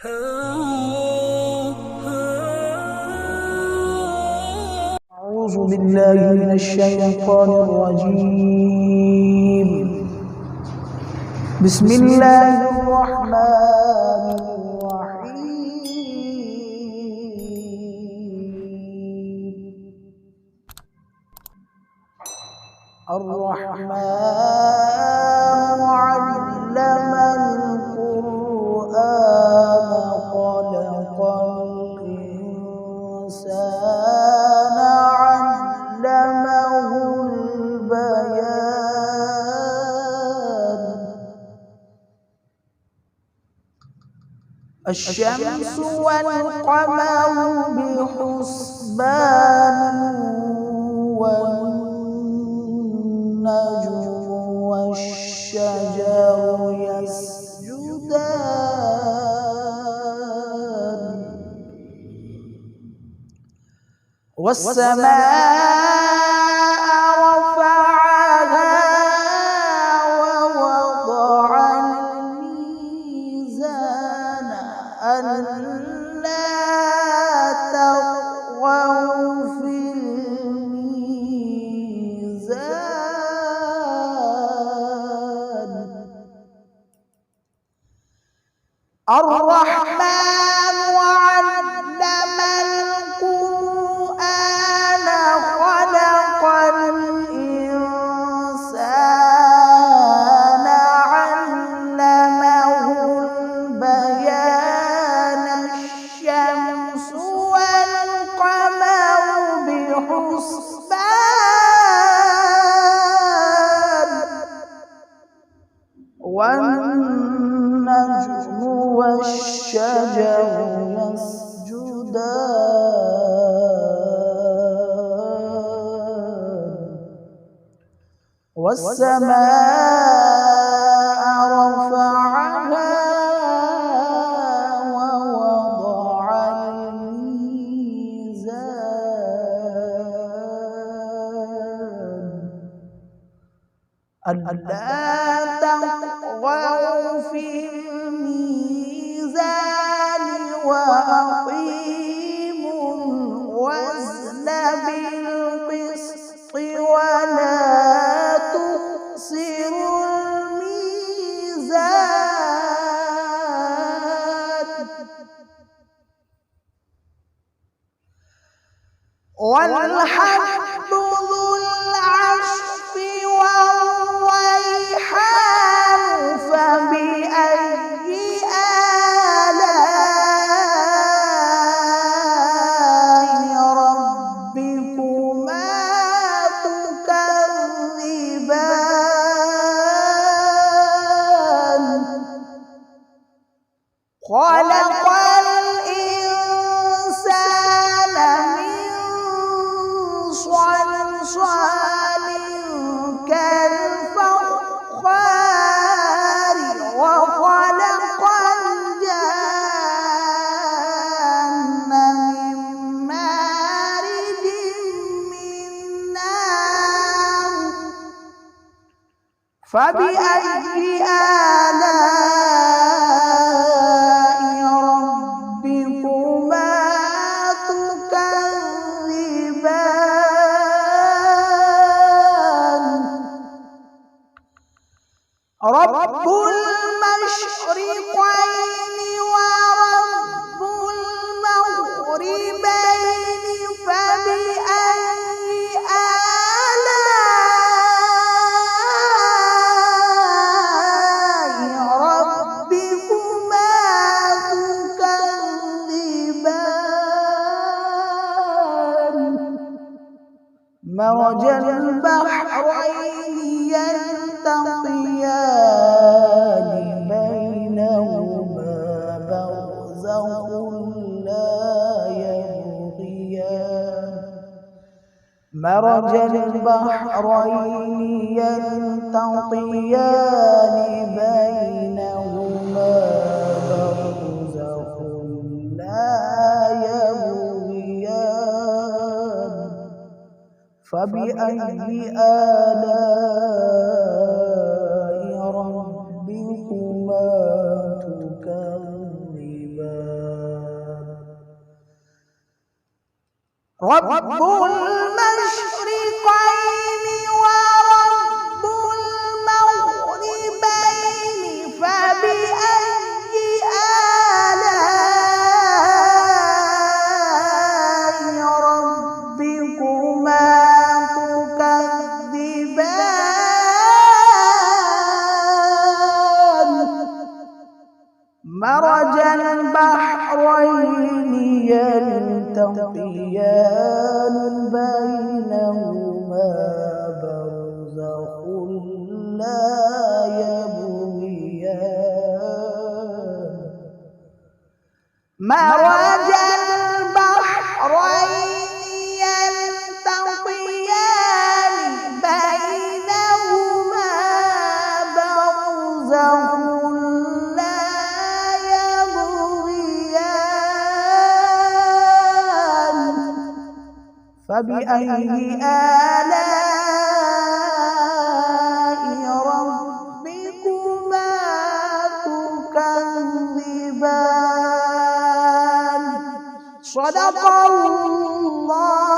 أعوذ بالله من الشيطان الرجيم. بسم الله الرحمن الرحيم. الرحمن علم القرآن خلق الإنسان علمه البيان. الشمس والقمر بحسبان والنجم والشجر يسجدان والسماء رفعها ووضع الميزان ألا تطغوا في الميزان. الرحمن علم القرآن خلق الإنسان علمه البيان. الشمس والقمر بحسبان والنجم والشجر يسجدان والسماء رفعها ووضع الميزان ألا تطغوا في الميزان وأقيموا الوزن بالقسط ولا تخسروا الميزان. والحب ذو العصف والريحان فبأي آلاء ربكما تكذبان. خلق الإنسان من صلصال كالفخار وخلق الجن من مارج من نار. فبأي آلاء ربكما تكذبان. رب المشرقين ورب المغربين فبأي آلاء ربكما تكذبان. مرج البحرين يلتقيان بينهما برزخ لا يبغيان. مرج البحرين يلتقيان بينهما برزخ لا يبغيان. فبأي آلاء ربكما تكذبان. رب المشرقين ورب المغربين فبأي آلاء ربكما تكذبان مرج البحرين يلتقيان بينهما برزخ لا يبغيان مرج البحرين يلتقيان بينهما برزخ فبأي آلاء ربكما تكذبان صدق الله